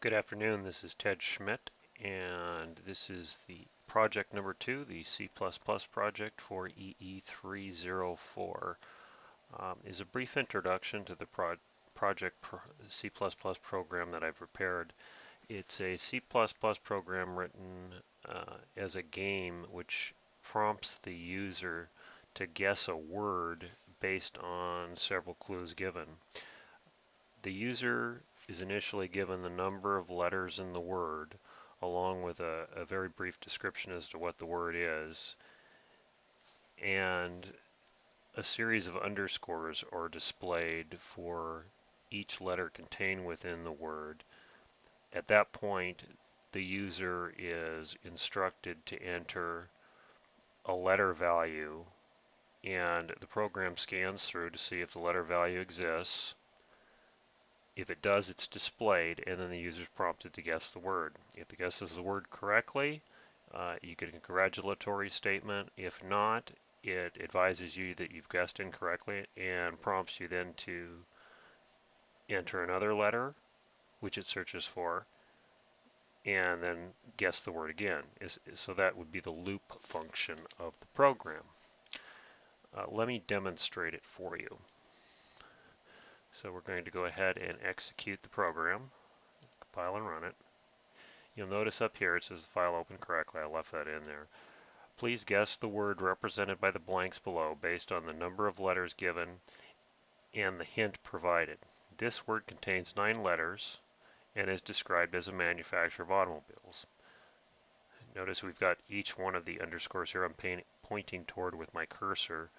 Good afternoon, this is Ted Schmidt, and this is the project number 2, the C++ project for EE304. Is a brief introduction to the C++ program that I've prepared. It's a C++ program written as a game which prompts the user to guess a word based on several clues given. The user is initially given the number of letters in the word, along with a very brief description as to what the word is, and a series of underscores are displayed for each letter contained within the word. At that point, the user is instructed to enter a letter value, and the program scans through to see if the letter value exists. If it does, it's displayed, and then the user is prompted to guess the word. If it guesses the word correctly, you get a congratulatory statement. If not, it advises you that you've guessed incorrectly and prompts you then to enter another letter, which it searches for, and then guess the word again. So that would be the loop function of the program. Let me demonstrate it for you. So we're going to go ahead and execute the program, compile and run it. You'll notice up here it says the file opened correctly. I left that in there. Please guess the word represented by the blanks below based on the number of letters given and the hint provided. This word contains 9 letters and is described as a manufacturer of automobiles. Notice we've got each one of the underscores here I'm pointing toward with my cursor.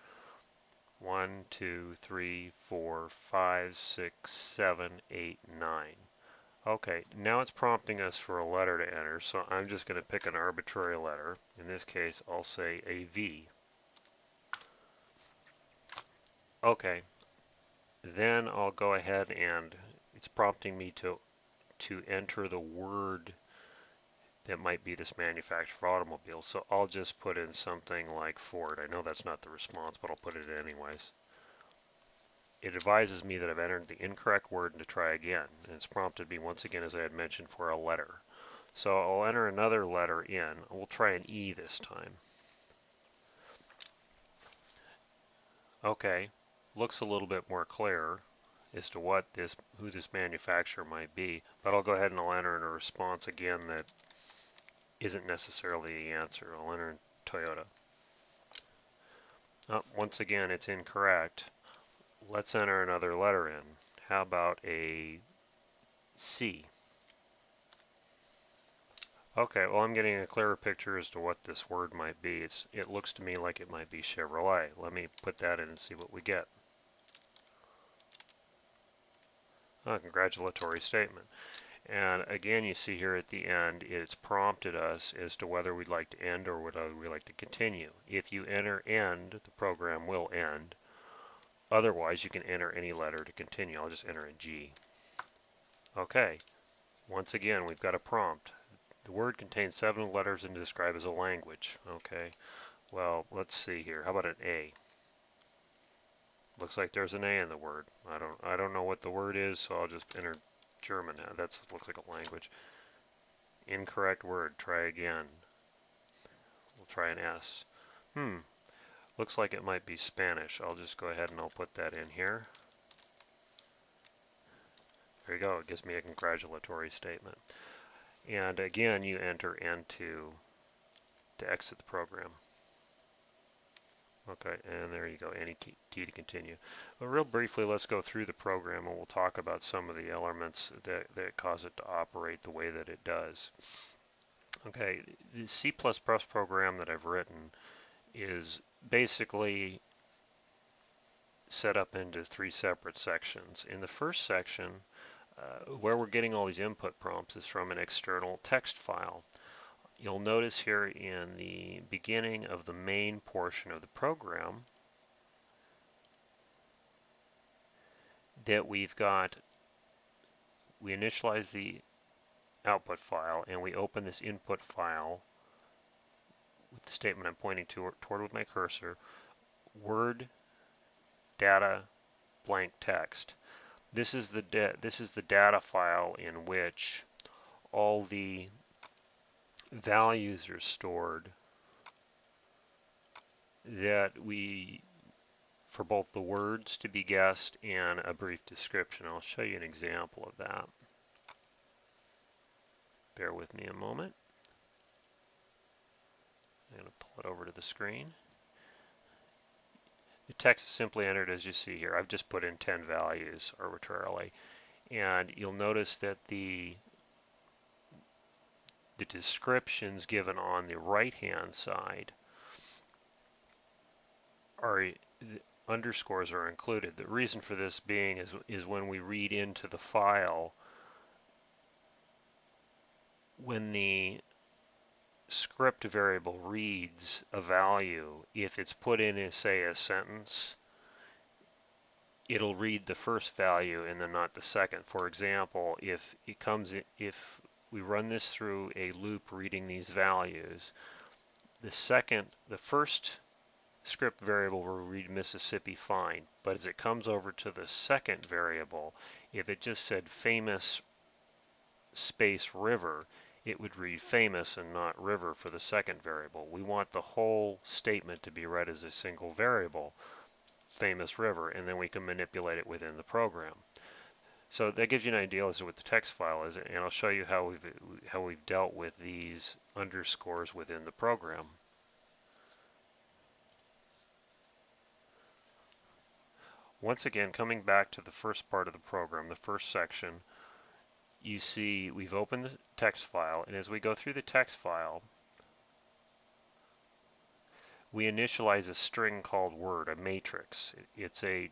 1, 2, 3, 4, 5, 6, 7, 8, 9. Okay, now it's prompting us for a letter to enter, so I'm just going to pick an arbitrary letter. In this case, I'll say a V. Okay, then I'll go ahead and it's prompting me to enter the word that might be this manufacturer of automobiles. So I'll just put in something like Ford. I know that's not the response, but I'll put it in anyways. It advises me that I've entered the incorrect word and to try again. And it's prompted me once again, as I had mentioned, for a letter. So I'll enter another letter in. We'll try an E this time. Okay, looks a little bit more clear as to who this manufacturer might be. But I'll go ahead and I'll enter in a response again that isn't necessarily the answer. I'll enter in Toyota. Once again, it's incorrect. Let's enter another letter in. How about a C? Okay, well I'm getting a clearer picture as to what this word might be. It looks to me like it might be Chevrolet. Let me put that in and see what we get. A congratulatory statement. And again, you see here at the end, it's prompted us as to whether we'd like to end or whether we'd like to continue. If you enter end, the program will end. Otherwise, you can enter any letter to continue. I'll just enter a G. Okay, once again, we've got a prompt. The word contains 7 letters and described as a language. Okay, well, let's see here. How about an A? Looks like there's an A in the word. I don't know what the word is, so I'll just enter German. That looks like a language. Incorrect word. Try again. We'll try an S. Looks like it might be Spanish. I'll just go ahead and I'll put that in here. There you go. It gives me a congratulatory statement. And again, you enter N to exit the program. Okay, and there you go, any T to continue. But real briefly, let's go through the program and we'll talk about some of the elements that cause it to operate the way that it does. Okay, the C++ program that I've written is basically set up into 3 separate sections. In the first section, where we're getting all these input prompts is from an external text file. You'll notice here in the beginning of the main portion of the program that we initialize the output file and we open this input file with the statement I'm pointing toward with my cursor, word data blank text. This is the data file in which all the values are stored that for both the words to be guessed and a brief description. I'll show you an example of that. Bear with me a moment. I'm going to pull it over to the screen. The text is simply entered as you see here. I've just put in 10 values arbitrarily. And you'll notice that the descriptions given on the right-hand side are underscores are included. The reason for this being is when we read into the file, when the script variable reads a value, if it's put in as, say, a sentence, it'll read the first value and then not the second. For example, if we run this through a loop reading these values, the first script variable will read Mississippi fine, but as it comes over to the second variable, if it just said famous space river, it would read famous and not river for the second variable. We want the whole statement to be read as a single variable, famous river, and then we can manipulate it within the program. So that gives you an idea as to what the text file is, and I'll show you how we've dealt with these underscores within the program. Once again, coming back to the first part of the program, the first section, you see we've opened the text file, and as we go through the text file, we initialize a string called word, a matrix. It's a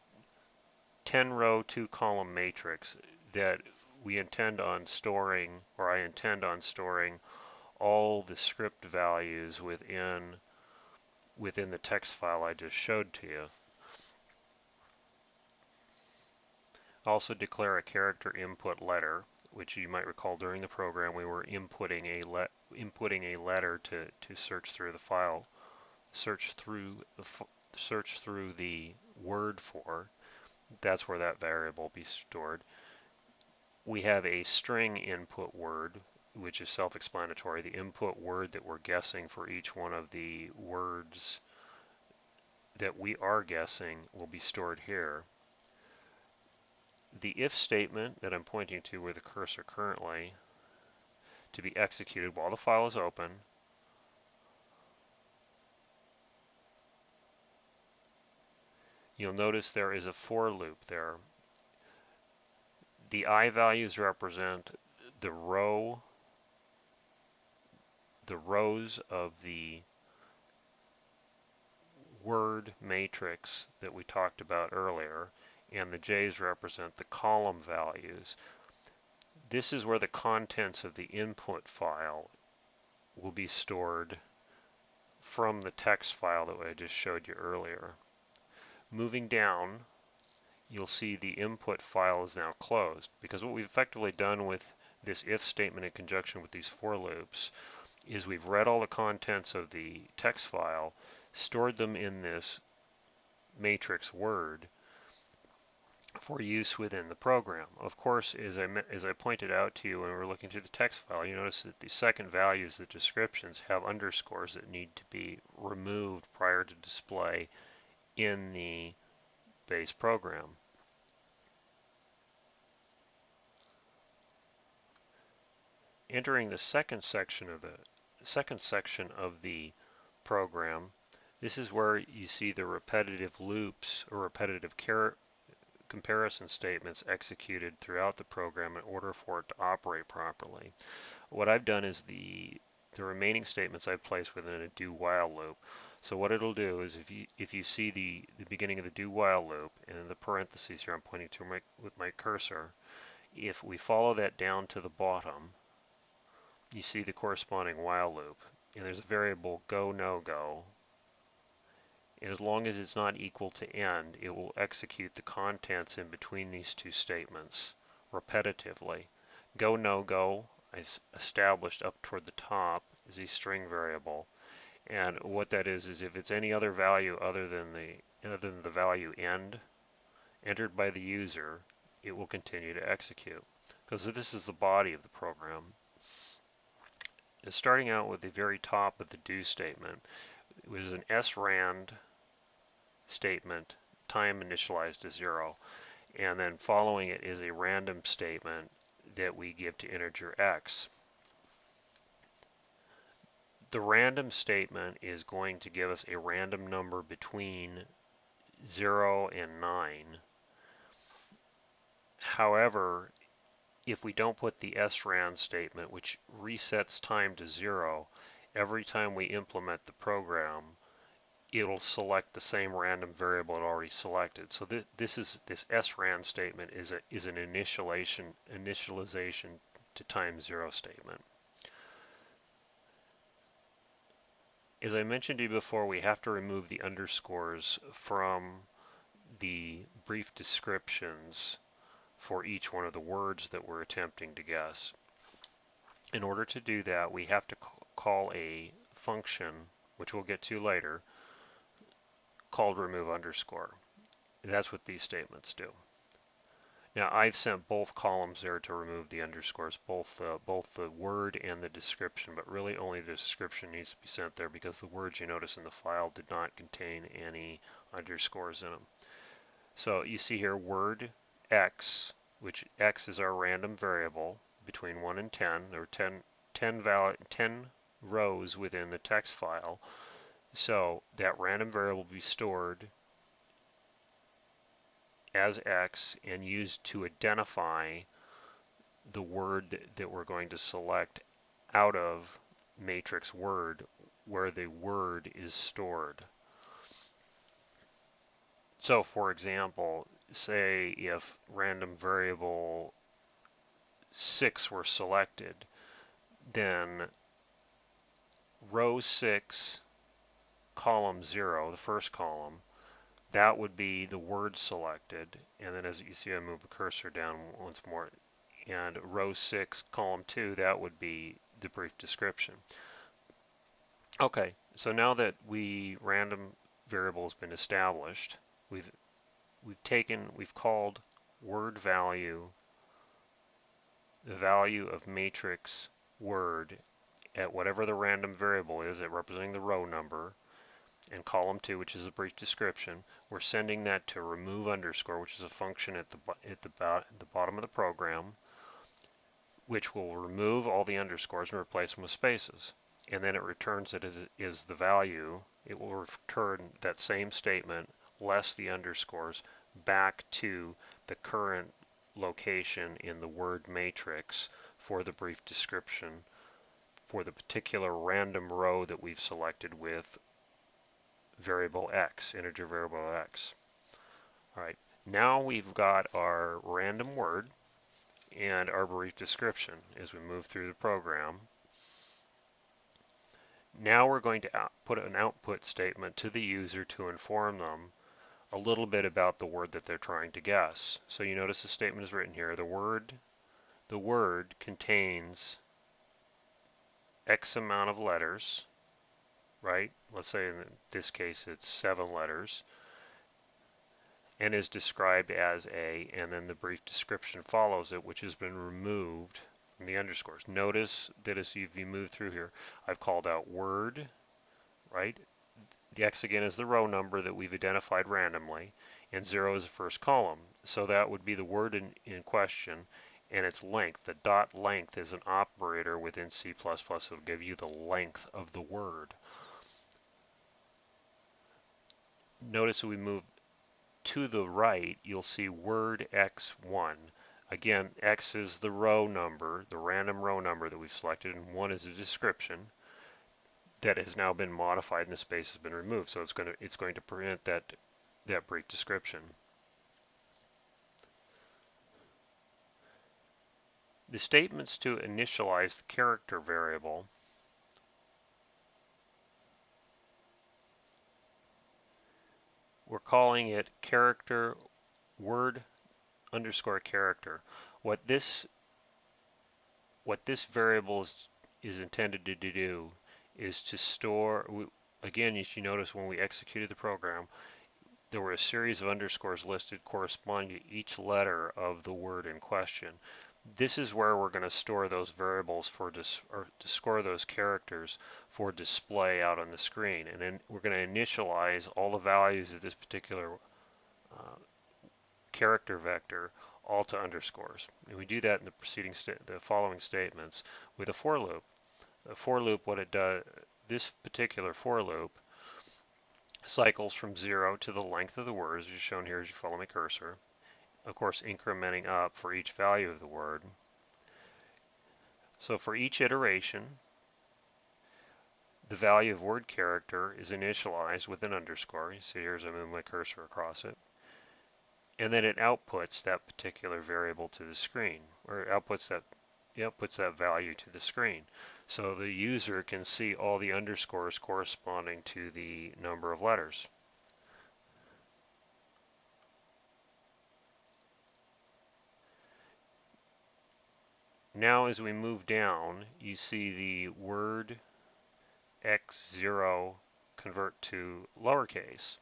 10-row, 2-column matrix that we intend on storing, or I intend on storing, all the script values within the text file I just showed to you. Also declare a character input letter, which you might recall during the program we were inputting a letter to search through the file, search through the word for. That's where that variable will be stored. We have a string input word, which is self-explanatory. The input word that we're guessing for each one of the words that we are guessing will be stored here. The if statement that I'm pointing to with the cursor currently to be executed while the file is open. You'll notice there is a for loop there. The I values represent the rows of the word matrix that we talked about earlier, and the J's represent the column values. This is where the contents of the input file will be stored from the text file that I just showed you earlier. Moving down, you'll see the input file is now closed, because what we've effectively done with this if statement in conjunction with these for loops is we've read all the contents of the text file, stored them in this matrix word for use within the program. Of course, as I pointed out to you when we were looking through the text file, you notice that the second values, the descriptions, have underscores that need to be removed prior to display in the base program. Entering the second section of the program, this is where you see the repetitive loops or repetitive comparison statements executed throughout the program in order for it to operate properly. What I've done is the remaining statements I've placed within a do-while loop. So what it'll do is if you see the beginning of the do-while loop, and in the parentheses here I'm pointing to with my cursor, if we follow that down to the bottom, you see the corresponding while loop, and there's a variable go no go, and as long as it's not equal to end, it will execute the contents in between these two statements repetitively. Go no go is established up toward the top is a string variable, and what that is if it's any other value other than the value end entered by the user, it will continue to execute, because this is the body of the program. is starting out with the very top of the do statement. It was an srand statement, time initialized to 0, and then following it is a random statement that we give to integer x. The random statement is going to give us a random number between 0 and 9. However, if we don't put the srand statement, which resets time to 0, every time we implement the program, it'll select the same random variable it already selected. So this srand statement is an initialization to time 0 statement. As I mentioned to you before, we have to remove the underscores from the brief descriptions for each one of the words that we're attempting to guess. In order to do that, we have to call a function, which we'll get to later, called remove underscore. And that's what these statements do. Now I've sent both columns there to remove the underscores, both the word and the description, but really only the description needs to be sent there because the words you notice in the file did not contain any underscores in them. So you see here word x, which x is our random variable between 1 and 10. There are 10 rows within the text file. So that random variable will be stored as x and used to identify the word that we're going to select out of matrix word where the word is stored. So for example, say if random variable 6 were selected, then row 6, column 0, the first column, that would be the word selected. And then as you see, I move the cursor down once more. And row 6, column 2, that would be the brief description. Okay, so now that random variable has been established, we've called word value the value of matrix word at whatever the random variable is, at representing the row number, and column 2, which is a brief description. We're sending that to remove underscore, which is a function at the bottom of the program, which will remove all the underscores and replace them with spaces. And then it returns it is the value. It will return that same statement less the underscores back to the current location in the word matrix for the brief description for the particular random row that we've selected with variable x, integer variable x. All right, now we've got our random word and our brief description as we move through the program. Now we're going to put an output statement to the user to inform them a little bit about the word that they're trying to guess. So you notice the statement is written here. The word contains X amount of letters, right? Let's say in this case it's 7 letters, and is described as a, and then the brief description follows it, which has been removed from the underscores. Notice that as you move through here, I've called out word, right? The X again is the row number that we've identified randomly, and 0 is the first column. So that would be the word in question and its length. The dot length is an operator within C++. It'll give you the length of the word. Notice we move to the right, you'll see word x1. Again, x is the row number, the random row number that we've selected, and 1 is a description that has now been modified and the space has been removed. So it's going to print that brief description. The statements to initialize the character variable we're calling it character word underscore character. What this variable is intended to do is to store, again, as you notice when we executed the program, there were a series of underscores listed corresponding to each letter of the word in question. This is where we're going to store those variables for or to store those characters for display out on the screen. And then we're going to initialize all the values of this particular uh, character vector all to underscores. And we do that in the following statements with a for loop. A for loop, what it does, this particular for loop cycles from 0 to the length of the words, as shown here as you follow my cursor. Of course, incrementing up for each value of the word. So for each iteration, the value of word character is initialized with an underscore. You see here as I move my cursor across it. And then it outputs that particular variable to the screen, or outputs that value to the screen. So the user can see all the underscores corresponding to the number of letters. Now as we move down, you see the word x0 convert to lowercase.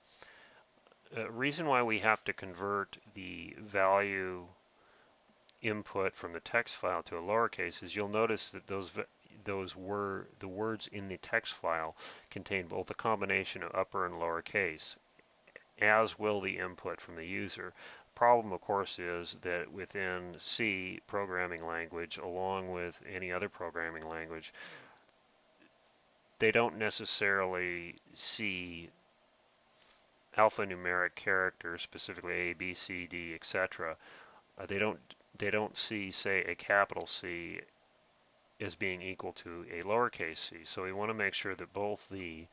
Reason why we have to convert the value input from the text file to a lowercase is you'll notice that the words in the text file contain both a combination of upper and lower case, as will the input from the user. Problem, of course, is that within C programming language, along with any other programming language, they don't necessarily see alphanumeric characters, specifically A, B, C, D, etc. They don't see, say, a capital C as being equal to a lowercase c. So we want to make sure that both the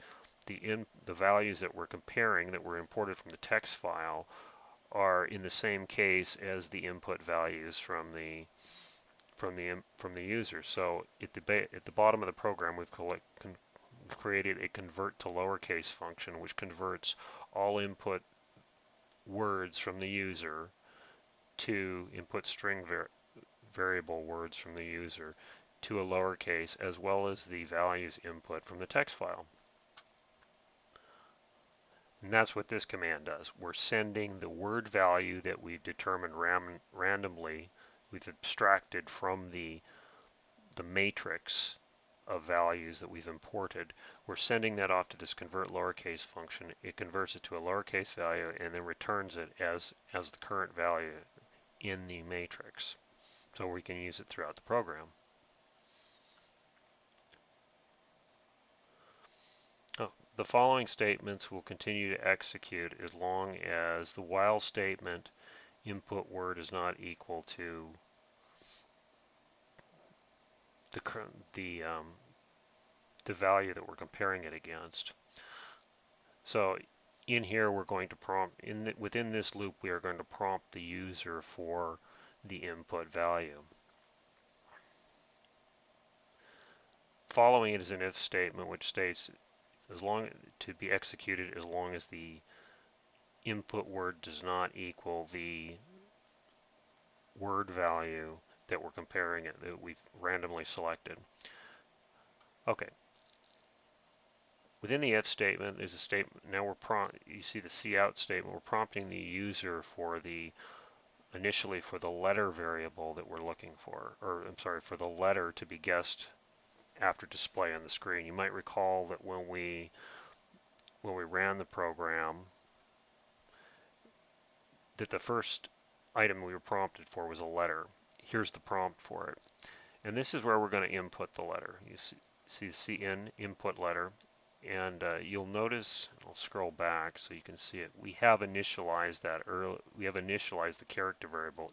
values that we're comparing that were imported from the text file are in the same case as the input values from the user. So at the bottom of the program, we've created a convert to lowercase function, which converts all input words from the user to input string variable words from the user to a lowercase, as well as the values input from the text file. And that's what this command does. We're sending the word value that we've determined randomly, we've abstracted from the matrix of values that we've imported. We're sending that off to this convert lowercase function. It converts it to a lowercase value and then returns it as the current value in the matrix. So we can use it throughout the program. The following statements will continue to execute as long as the while statement input word is not equal to the value that we're comparing it against. So in here we're going to prompt, within this loop we are going to prompt the user for the input value. Following it is an if statement which states to be executed as long as the input word does not equal the word value that we're comparing it, that we've randomly selected. Okay. Within the if statement, there's a statement. Now you see the cout statement. We're prompting the user for initially for the letter variable that we're looking for, or I'm sorry, for the letter to be guessed after display on the screen. You might recall that when we ran the program, that the first item we were prompted for was a letter. Here's the prompt for it. And this is where we're going to input the letter. You see cin input letter. And you'll notice, I'll scroll back so you can see it. We have initialized that early. We have initialized the character variable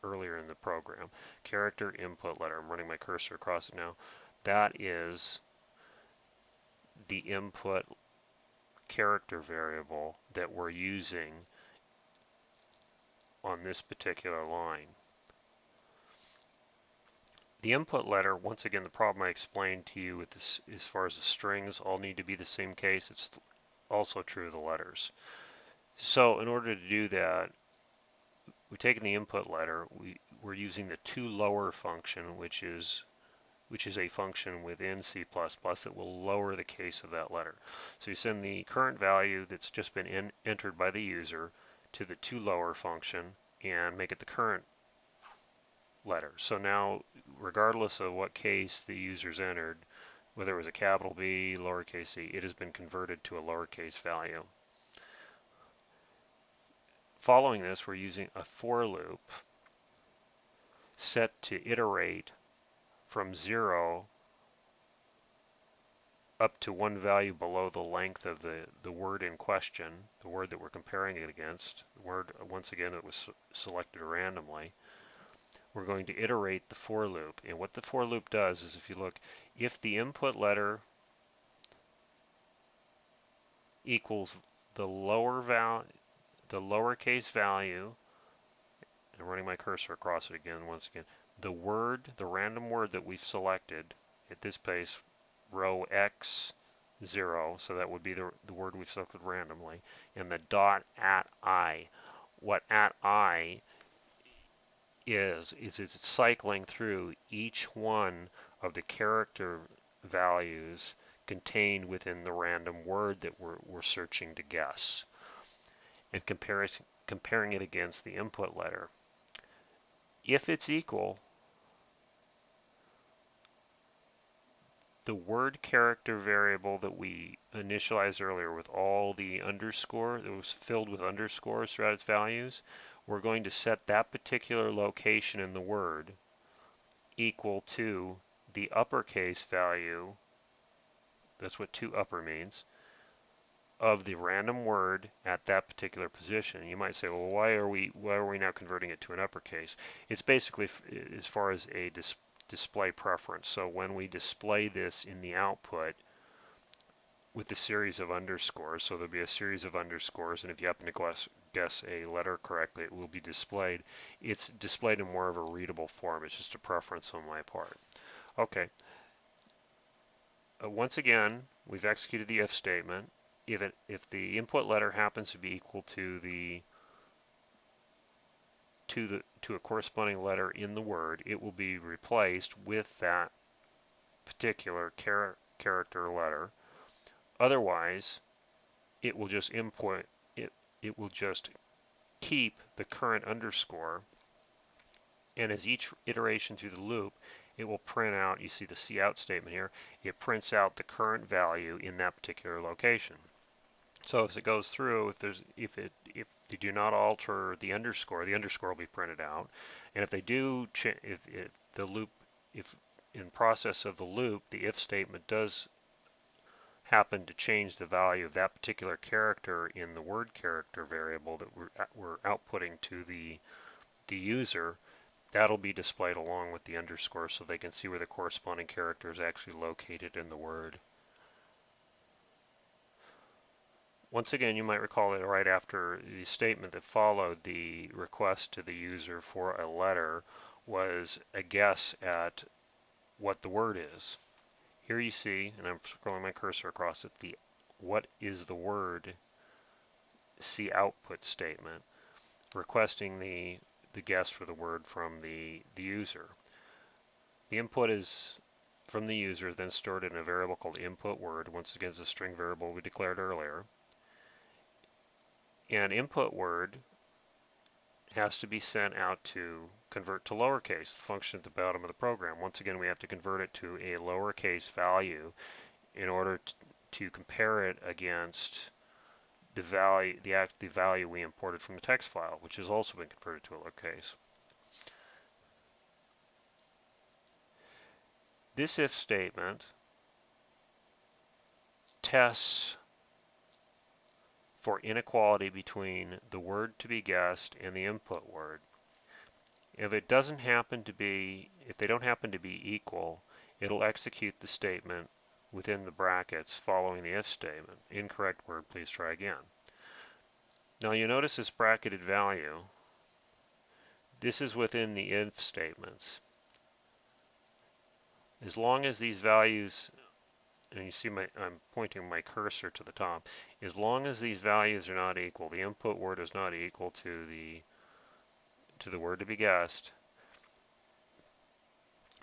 earlier in the program. Character input letter. I'm running my cursor across it now. That is the input character variable that we're using on this particular line. The input letter, once again, the problem I explained to you with this, as far as the strings all need to be the same case, it's also true of the letters. So in order to do that, we've taken the input letter, we're using the toLower function, which is a function within C++ that will lower the case of that letter. So you send the current value that's just been entered by the user to the toLower function and make it the current letter. So now, regardless of what case the user's entered, whether it was a capital B, lowercase c, it has been converted to a lowercase value. Following this, we're using a for loop set to iterate from 0 up to one value below the length of the word in question, the word that we're comparing it against, the word, once again, that was selected randomly. We're going to iterate the for loop. And what the for loop does is, if you look, if the input letter equals the lowercase value, and running my cursor across it again, once again, the random word that we've selected at this place, row X0, so that would be the word we've selected randomly, and the dot at I. What at I is it's cycling through each one of the character values contained within the random word that we're searching to guess, and comparing it against the input letter. If it's equal, the word character variable that we initialized earlier with all the underscore, that was filled with underscores throughout its values, we're going to set that particular location in the word equal to the uppercase value, that's what to upper means, of the random word at that particular position. You might say, well, why are we now converting it to an uppercase? It's basically as far as a display preference. So when we display this in the output with the series of underscores, so there'll be a series of underscores, and if you happen to guess a letter correctly, it will be displayed. It's displayed in more of a readable form. It's just a preference on my part. Okay. Once again, we've executed the if statement. If the input letter happens to be equal to a corresponding letter in the word, it will be replaced with that particular character letter. Otherwise, it will just it will just keep the current underscore, and as each iteration through the loop, it will print out, you see the cout statement here, it prints out the current value in that particular location. So as it goes through, if they do not alter the underscore will be printed out. And if they do, if in process of the loop, the if statement does happen to change the value of that particular character in the word character variable that we're outputting to the user, that'll be displayed along with the underscore so they can see where the corresponding character is actually located in the word. Once again, you might recall that right after the statement that followed the request to the user for a letter was a guess at what the word is. Here you see, and I'm scrolling my cursor across it, the what is the word output statement, requesting the guess for the word from the user. The input is from the user, then stored in a variable called input word. Once again, it's a string variable we declared earlier. And input word has to be sent out to convert to lowercase, the function at the bottom of the program. Once again, we have to convert it to a lowercase value in order to compare it against the value we imported from the text file, which has also been converted to a lowercase. This if statement tests for inequality between the word to be guessed and the input word. If they don't happen to be equal, it'll execute the statement within the brackets following the if statement. Incorrect word, please try again. Now you notice this bracketed value. This is within the if statements. As long as these values, and you see I'm pointing my cursor to the top, as long as these values are not equal, the input word is not equal to the word to be guessed,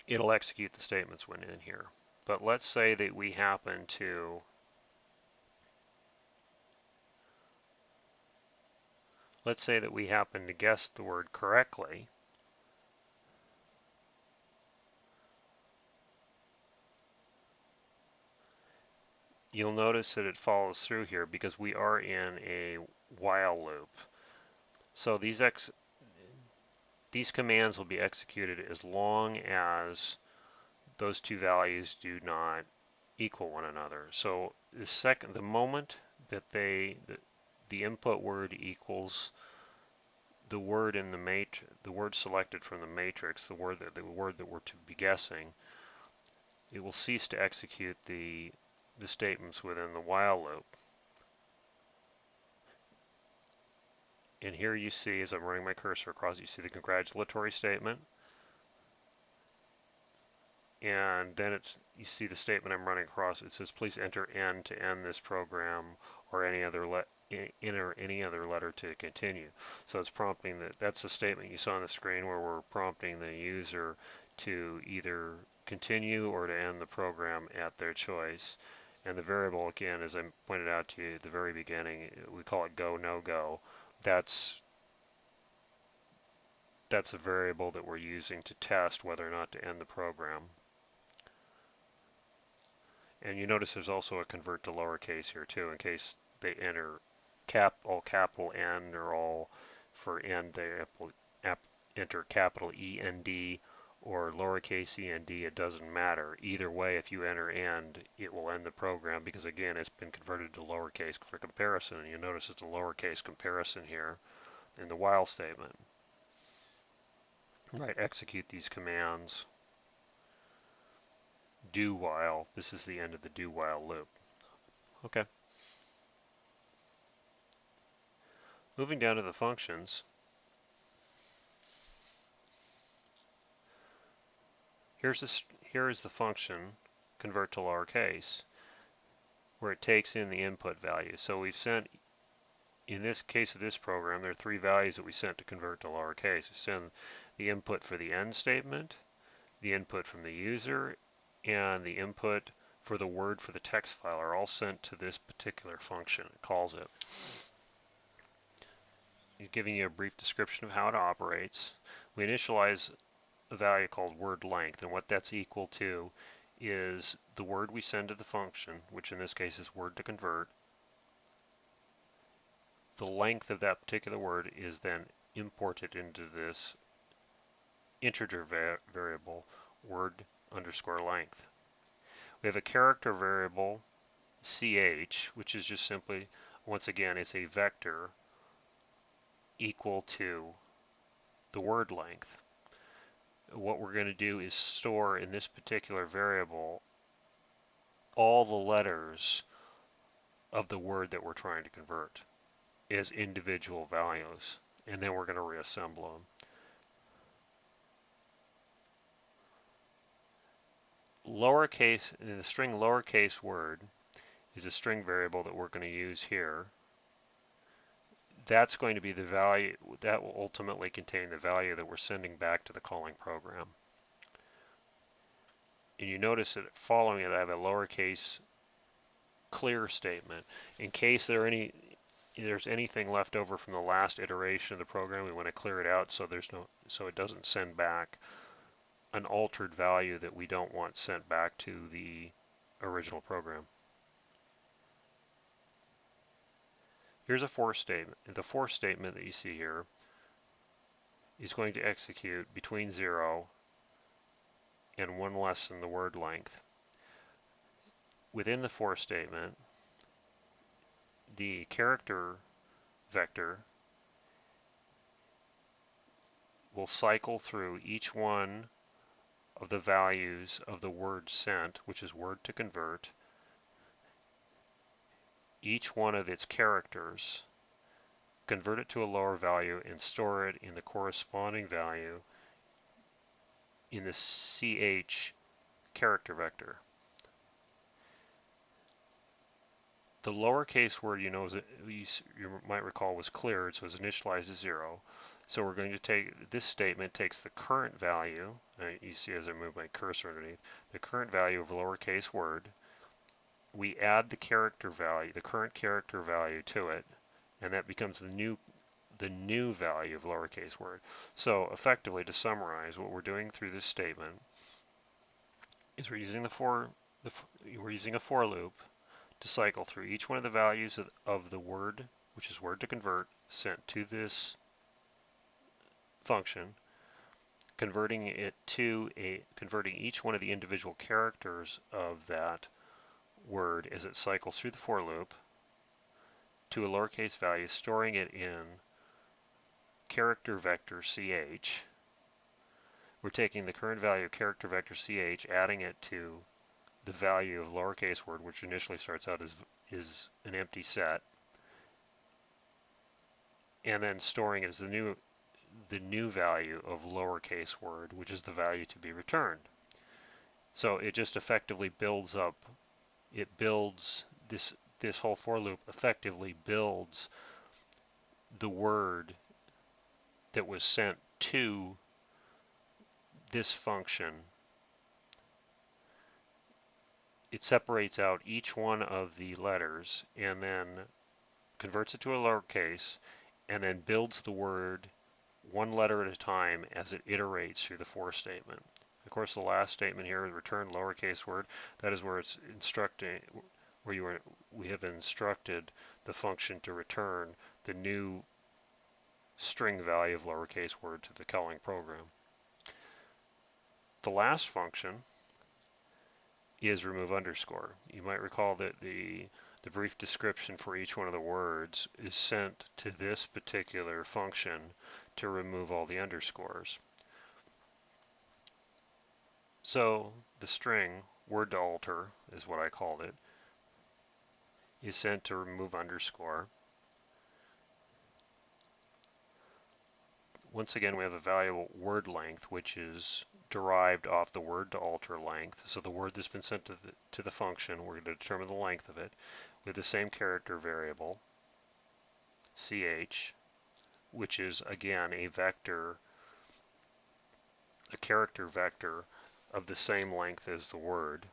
it'll execute the statements when in here. But let's say that we happen to guess the word correctly. you'll notice that it follows through here because we are in a while loop. So these commands will be executed as long as those two values do not equal one another. So the moment that the input word equals the word in the word selected from the matrix, the word that we're to be guessing, it will cease to execute the statements within the while loop. And here you see, as I'm running my cursor across, you see the congratulatory statement. And then you see the statement I'm running across. It says, please enter N to end this program, or enter any other letter to continue. So it's prompting that's the statement you saw on the screen where we're prompting the user to either continue or to end the program at their choice. And the variable, again, as I pointed out to you at the very beginning, we call it go, no go. That's a variable that we're using to test whether or not to end the program. And you notice there's also a convert to lowercase here too, in case they enter all capital N or all for N they enter capital END or lowercase END. It doesn't matter. Either way, if you enter END, it will end the program because again, it's been converted to lowercase for comparison. And you notice it's a lowercase comparison here in the while statement. Right, execute these commands. Do while. This is the end of the do while loop. Okay. Moving down to the functions, here is the function convert to lowercase, where it takes in the input value. So we've sent, in this case of this program, there are three values that we sent to convert to lowercase. We send the input for the end statement, the input from the user, and the input for the word for the text file are all sent to this particular function. It calls it. Giving you a brief description of how it operates. We initialize a value called word length, and what that's equal to is the word we send to the function, which in this case is word to convert. The length of that particular word is then imported into this integer variable word underscore length. We have a character variable ch, which is just simply, once again, it's a vector equal to the word length. What we're going to do is store in this particular variable all the letters of the word that we're trying to convert as individual values, and then we're going to reassemble them. Lowercase, the string lowercase word is a string variable that we're going to use here. That's going to be the value that will ultimately contain the value that we're sending back to the calling program. And you notice that following it, I have a lowercase clear statement. In case there's anything left over from the last iteration of the program, we want to clear it out so it doesn't send back an altered value that we don't want sent back to the original program. Here's a for statement. The for statement that you see here is going to execute between 0 and 1 less than the word length. Within the for statement, the character vector will cycle through each one of the values of the word sent, which is word to convert, each one of its characters, convert it to a lower value, and store it in the corresponding value in the ch character vector. The lowercase word, you might recall, was cleared, so it's initialized as 0. So we're going to take, this statement takes the current value, you see as I move my cursor underneath, the current value of a lowercase word. We add the character value, the current character value to it, and that becomes the new value of lowercase word. So effectively, to summarize, what we're doing through this statement is we're using a for loop to cycle through each one of the values of the word, which is word to convert, sent to this function, converting each one of the individual characters of that word as it cycles through the for loop to a lowercase value, storing it in character vector ch. We're taking the current value of character vector ch, adding it to the value of lowercase word, which initially starts out as is an empty set, and then storing it as the new value of lowercase word, which is the value to be returned. So it just effectively builds up. It builds this whole for loop effectively builds the word that was sent to this function. It separates out each one of the letters and then converts it to a lowercase and then builds the word one letter at a time as it iterates through the for statement. Of course, the last statement here, return lowercase word, that is where it's instructing, where we have instructed the function to return the new string value of lowercase word to the calling program. The last function is remove underscore. You might recall that the brief description for each one of the words is sent to this particular function to remove all the underscores. So the string word to alter is what I called it, is sent to remove underscore. Once again, we have a variable word length, which is derived off the word to alter length. So the word that's been sent to the function, we're going to determine the length of it with the same character variable, ch, which is again a character vector of the same length as the word.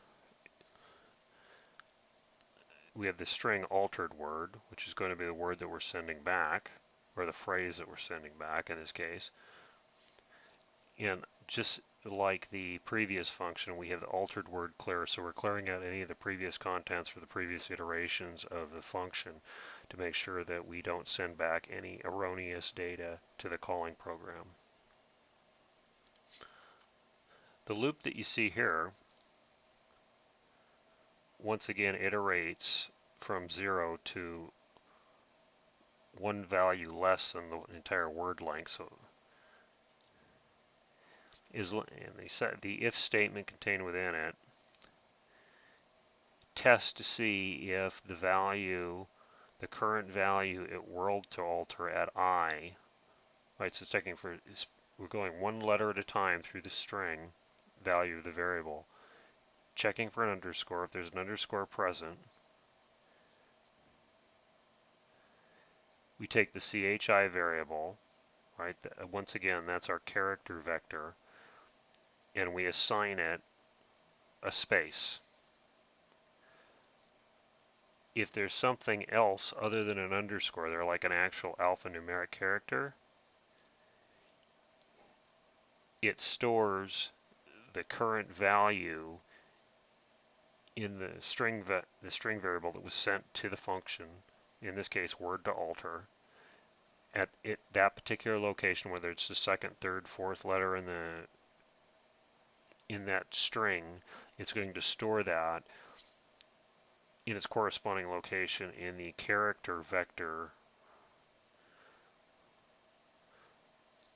We have the string altered word, which is going to be the word that we're sending back, or the phrase that we're sending back in this case. And just like the previous function, we have the altered word clear, so we're clearing out any of the previous contents for the previous iterations of the function to make sure that we don't send back any erroneous data to the calling program. The loop that you see here, once again, iterates from 0 to one value less than the entire word length. So the if statement contained within it tests to see if the current value at world to alter at I, right? So we're going one letter at a time through the string value of the variable, checking for an underscore. If there's an underscore present, we take the chi variable, right? Once again, that's our character vector, and we assign it a space. If there's something else other than an underscore there, like an actual alphanumeric character, it stores the current value in the string variable that was sent to the function, in this case word to alter, at that particular location, whether it's the second, third, fourth letter in that string. It's going to store that in its corresponding location in the character vector.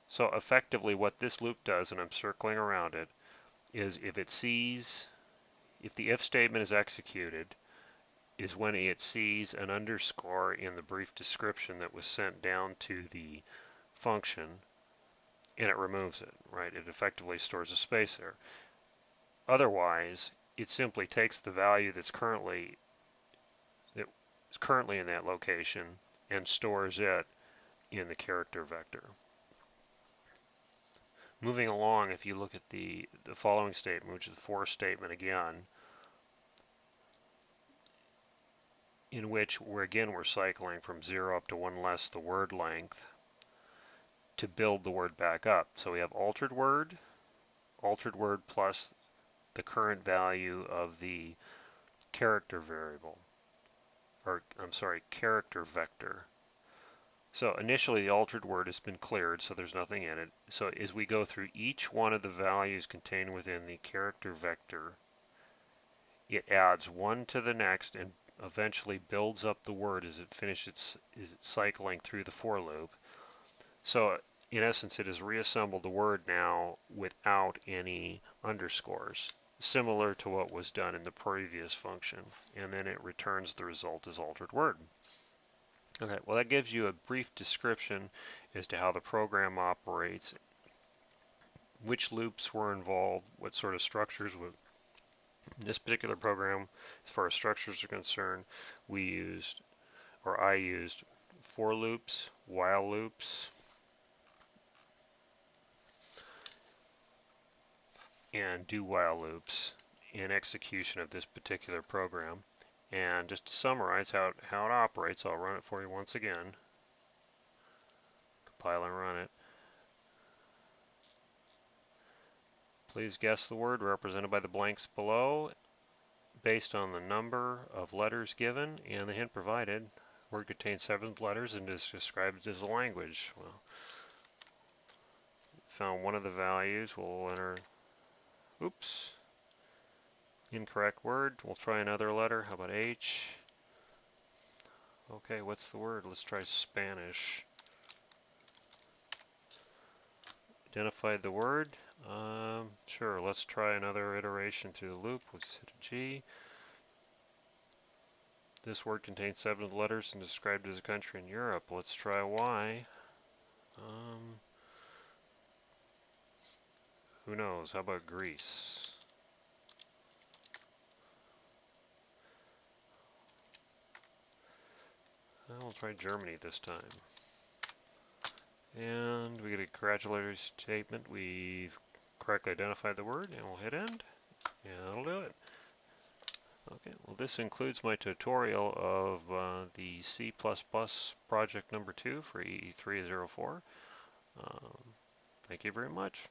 So effectively what this loop does, and I'm circling around it, is if the if statement is executed, is when it sees an underscore in the brief description that was sent down to the function, and it removes it, right? It effectively stores a space there. Otherwise, it simply takes the value that's currently in that location and stores it in the character vector. Moving along, if you look at the following statement, which is the for statement again, in which we're cycling from 0 up to 1 less the word length to build the word back up. So we have altered word plus the current value of the character variable. or I'm sorry, character vector. So initially the altered word has been cleared, so there's nothing in it. So as we go through each one of the values contained within the character vector, it adds one to the next and eventually builds up the word as it finishes cycling through the for loop. So in essence, it has reassembled the word now without any underscores, similar to what was done in the previous function, and then it returns the result as altered word. Okay, well that gives you a brief description as to how the program operates, which loops were involved, what sort of structures. In this particular program, as far as structures are concerned, we used, or I used, for loops, while loops, and do while loops in execution of this particular program. And just to summarize how it operates, I'll run it for you once again. Compile and run it. Please guess the word represented by the blanks below based on the number of letters given and the hint provided. The word contains 7 letters and is described as a language. Well, found one of the values. We'll enter, oops, incorrect word. We'll try another letter. How about H? Okay, what's the word? Let's try Spanish. Identified the word. Sure, let's try another iteration through the loop. Let's hit a G. This word contains 7 letters and described as a country in Europe. Let's try Y. Who knows? How about Greece? We'll try Germany this time. And we get a congratulatory statement. We've correctly identified the word, and we'll hit end, and that'll do it. Okay, well this includes my tutorial of the C++ project number 2 for EE304. Thank you very much.